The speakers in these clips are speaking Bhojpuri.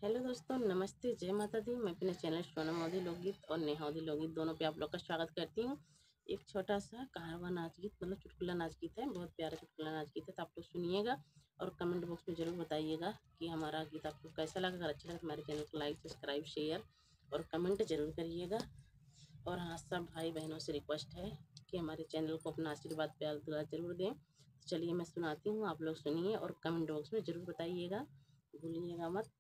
हेलो दोस्तों, नमस्ते, जय माता दी। मैं अपने चैनल सोनम मोदी लोकगीत और नेहा लोकगीत दोनों पे आप लोग का स्वागत करती हूँ। एक छोटा सा कारवा नाच गीत मतलब चुटकुला नाच गीत है, बहुत प्यारा चुटकुला नाच गीत है, तो आप लोग सुनिएगा और कमेंट बॉक्स में ज़रूर बताइएगा कि हमारा गीत आपको कैसा लगा। अगर अच्छा लगा हमारे चैनल को लाइक, सब्सक्राइब, शेयर और कमेंट जरूर करिएगा। और हाँ, सब भाई बहनों से रिक्वेस्ट है कि हमारे चैनल को अपना आशीर्वाद प्यार दुआ जरूर दें। चलिए मैं सुनाती हूँ, आप लोग सुनिए और कमेंट बॉक्स में ज़रूर बताइएगा, भूलिएगा मत।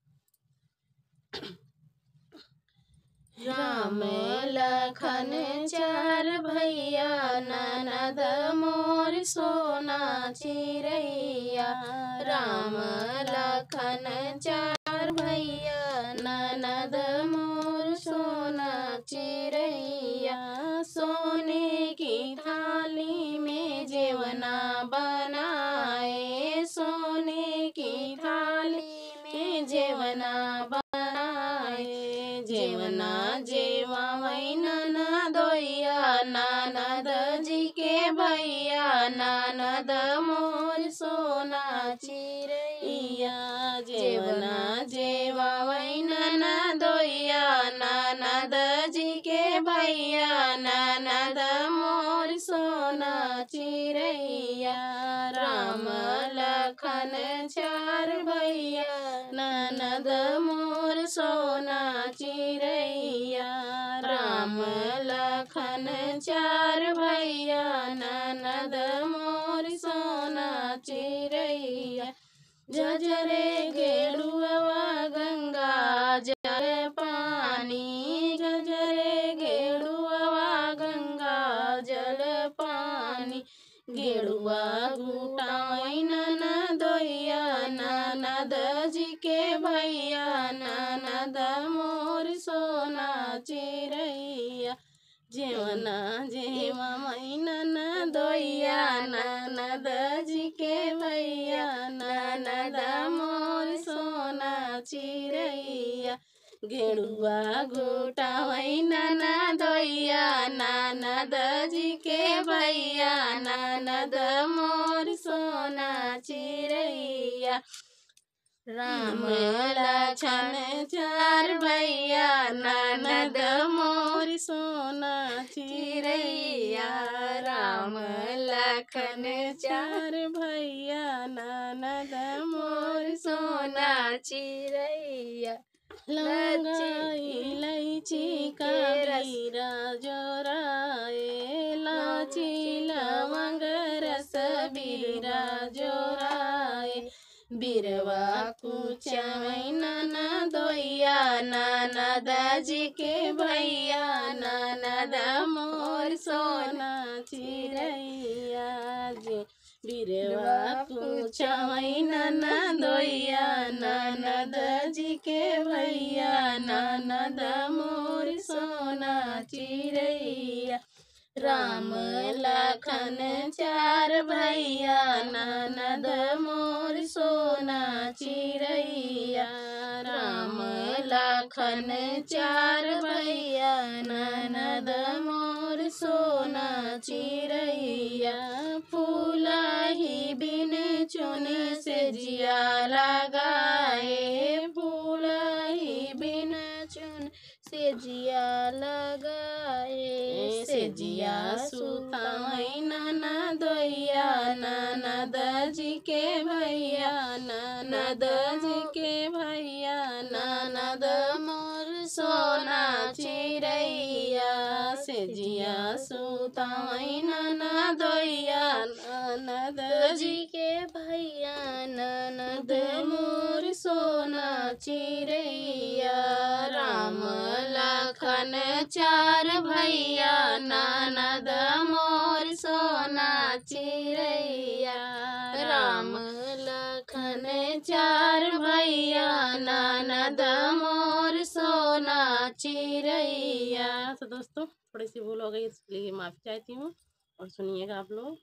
राम लखन चार भैया ननद मोर सोना चिरैया। राम लखन चार भैया ननद मोर सोना चिरैया। सोने की थाली में जेवना बनाए, सोने की थाली में जेवना जेवना जेवा वैनना दोइया ननद जी के भैया ननद मोर सोना चिरैया। जेवना जेवा वैनना दोइया ननद जी के भैया ननद मोर सोना चिरैया। राम लखन चार भैया ननद मोर सोना चिरैया। राम लखन चार भैया ननद मोर सोना चिरैया। जजरे गेड़ुआ गंगा जल पानी, जजरे गेड़ुआ गंगा जल पानी। गेड़ुआ घुटाई ननद दोइया ननद जी के भैया ननद मोर सोना चिरैया। जेवना जेवा मैनना दोइया ननद जी के भैया ननद मोर सोना चिरैया। गेड़ुआ घुटावै नना दोइया ननद जी के भैया ननद मोर सोना चिरैया। राम लखन चार भैया ननद मोर सोना चिरैया। राम लखन चार भैया ननद मोर सोना चिरैया। लौंगा इलायची का बीरा जोराए, लाची लवंग रस बीरा जोराए। बिरवा कुचवै नना दोइया ननद जी के भैया ननद मोर सोना चिरैया। बिरवा कुचवै नना दोइया ननद जी के भैया ननद मोर सोना चिरैया। राम लखन चार भैया ननद मोर सोना चिरैया। राम लखन चार भैया ननद मोर सोना चिरैया। फूला ही बिन चुन से जिया लगाए, फूला ही बिन चुन से जिया लगाए। से जिया सुताई नना दोइया ननद जी के भैया ननद जी के भैया ननद मोर सोना चिरैया। से जिया सुताई नना दोइया ननद जी के भैया ननद मोर सोना चिरैया। राम लखन चार भैया ननद मोर सोना चिरैया। राम लखन चार भैया ननद मोर सोना चिरैया। तो दोस्तों थोड़ी सी भूल हो गई, इसके लिए माफ़ी चाहती हूँ और सुनिएगा आप लोग।